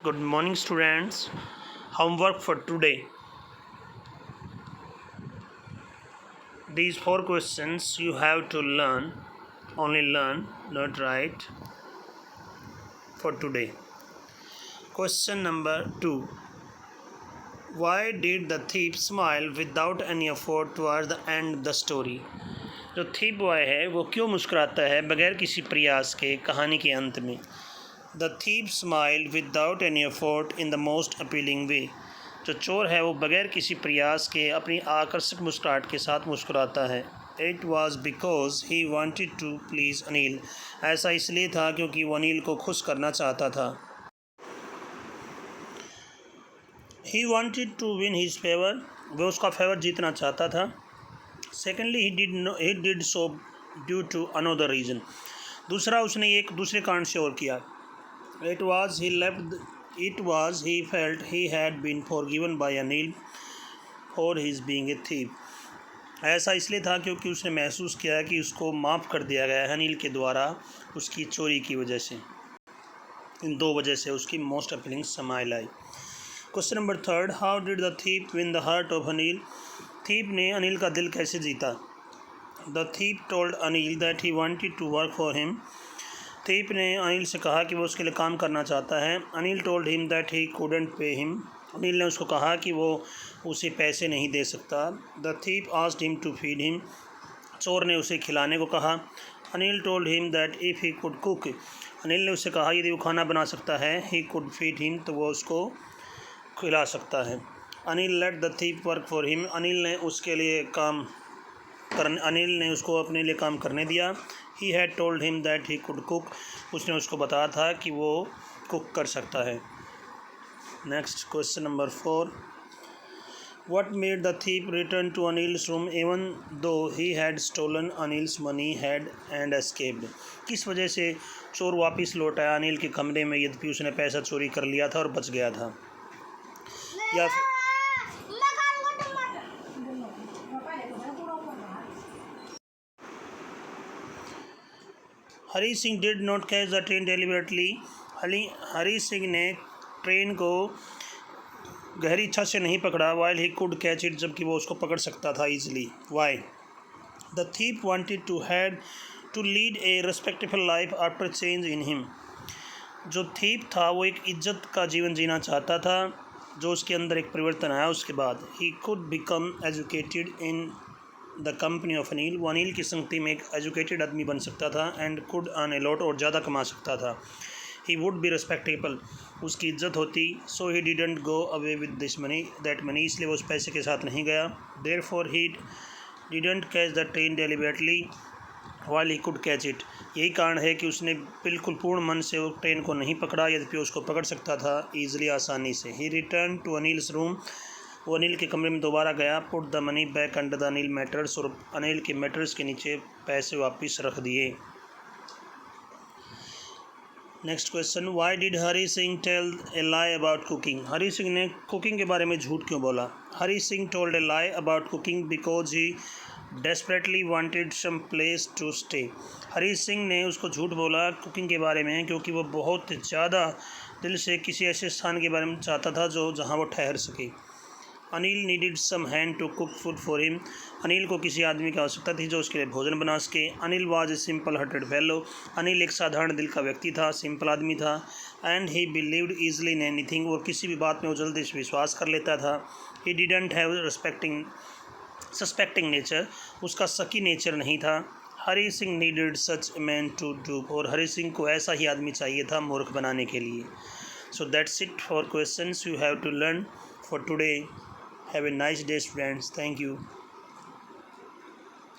Good morning, students. Homework for today. These 4 questions you have to learn, only learn, not write, for today. Question number 2. Why did the thief smile without any effort towards the end of the story? जो thief boy है वो क्यों मुस्कुराता है बगैर किसी प्रयास के कहानी के अंत में? The thief smiled without any effort in the most appealing way. जो चोर है वो बगैर किसी प्रयास के अपनी आकर्षक मुस्कुराहट के साथ मुस्कुराता है. It was because he wanted to please Anil. ऐसा इसलिए था क्योंकि वो अनिल को खुश करना चाहता था. He wanted to win his favor. वो उसका फेवर जीतना चाहता था. Secondly, he did so due to another reason. दूसरा उसने एक दूसरे कारण से और किया. It was he felt he had been forgiven by Anil for his being a thief. ऐसा इसलिए था क्योंकि उसने महसूस किया कि उसको माफ़ कर दिया गया है अनिल के द्वारा उसकी चोरी की वजह से. इन 2 वजह से उसकी मोस्ट अपीलिंग स्माइल आई. Question number 3. How did the thief win the heart of Anil? Thief ने अनिल का दिल कैसे जीता? The thief told Anil that he wanted to work for him. Thief ने अनिल से कहा कि वो उसके लिए काम करना चाहता है. Anil told him that he couldn't pay him. Anil ने उसको कहा कि वो उसे पैसे नहीं दे सकता. The thief asked him to feed him. चोर ने उसे खिलाने को कहा. Anil told him that if he could cook. Anil ने उससे कहा यदि वो खाना बना सकता है ही कुड फीड हिम तो वो उसको खिला सकता है. Anil let the thief work for him. Anil ने उसको अपने लिए काम करने दिया. He had told him that he could cook. उसने उसको बताया था कि वो कुक कर सकता है. Next question number 4. What made the thief return to Anil's room even though he had stolen Anil's money and escaped? किस वजह से चोर वापस लौट आया अनिल के कमरे में यद्यपि उसने पैसा चोरी कर लिया था और बच गया था? या Hari Singh did not catch the train deliberately. Hari Singh ने ट्रेन को गहरी इच्छा से नहीं पकड़ा. While he could catch it. जबकि वो उसको पकड़ सकता था easily. Why? The thief wanted to lead a respectable life after change in him. जो थीप था वो एक इज्जत का जीवन जीना चाहता था जो उसके अंदर एक परिवर्तन आया उसके बाद. He could become educated in the company of Anil. वो अनिल की संगति में एक एजुकेटेड आदमी बन सकता था. And could earn a lot. और ज़्यादा कमा सकता था. He would be respectable. उसकी इज्जत होती. So he didn't go away with this money that money. इसलिए वो उस पैसे के साथ नहीं गया. Therefore he didn't catch the train deliberately while he could catch it. यही कारण है कि उसने बिल्कुल पूर्ण मन से वो ट्रेन को नहीं पकड़ा यद्यपि उसको पकड़ सकता था ईजिली आसानी से. ही रिटर्न टू अनिल्स रूम. वो अनिल के कमरे में दोबारा गया. Put the money back under the Anil matters. और अनिल के मैटर्स के नीचे पैसे वापस रख दिए. Next question. Why did Hari Singh tell a lie about cooking? Hari Singh ने कुकिंग के बारे में झूठ क्यों बोला? Hari Singh told a lie about cooking because he desperately wanted some place to stay. Hari Singh ने उसको झूठ बोला कुकिंग के बारे में क्योंकि वो बहुत ज़्यादा दिल से किसी ऐसे स्थान के बारे में चाहता था जहाँ वो ठहर सके. Anil needed some hand to cook food for him. Anil को किसी आदमी की आवश्यकता थी जो उसके लिए भोजन बना सके. Anil was a simple hearted fellow. Anil एक साधारण दिल का व्यक्ति था, सिंपल आदमी था. And he believed easily in anything. और किसी भी बात में वो जल्दी से विश्वास कर लेता था. He didn't have suspecting nature. उसका शकी नेचर नहीं था. Hari Singh needed such a man to do. और हरी सिंह को ऐसा ही आदमी चाहिए था मूर्ख बनाने के लिए. So that's it for questions you have to learn for today. Have a nice day, friends. Thank you.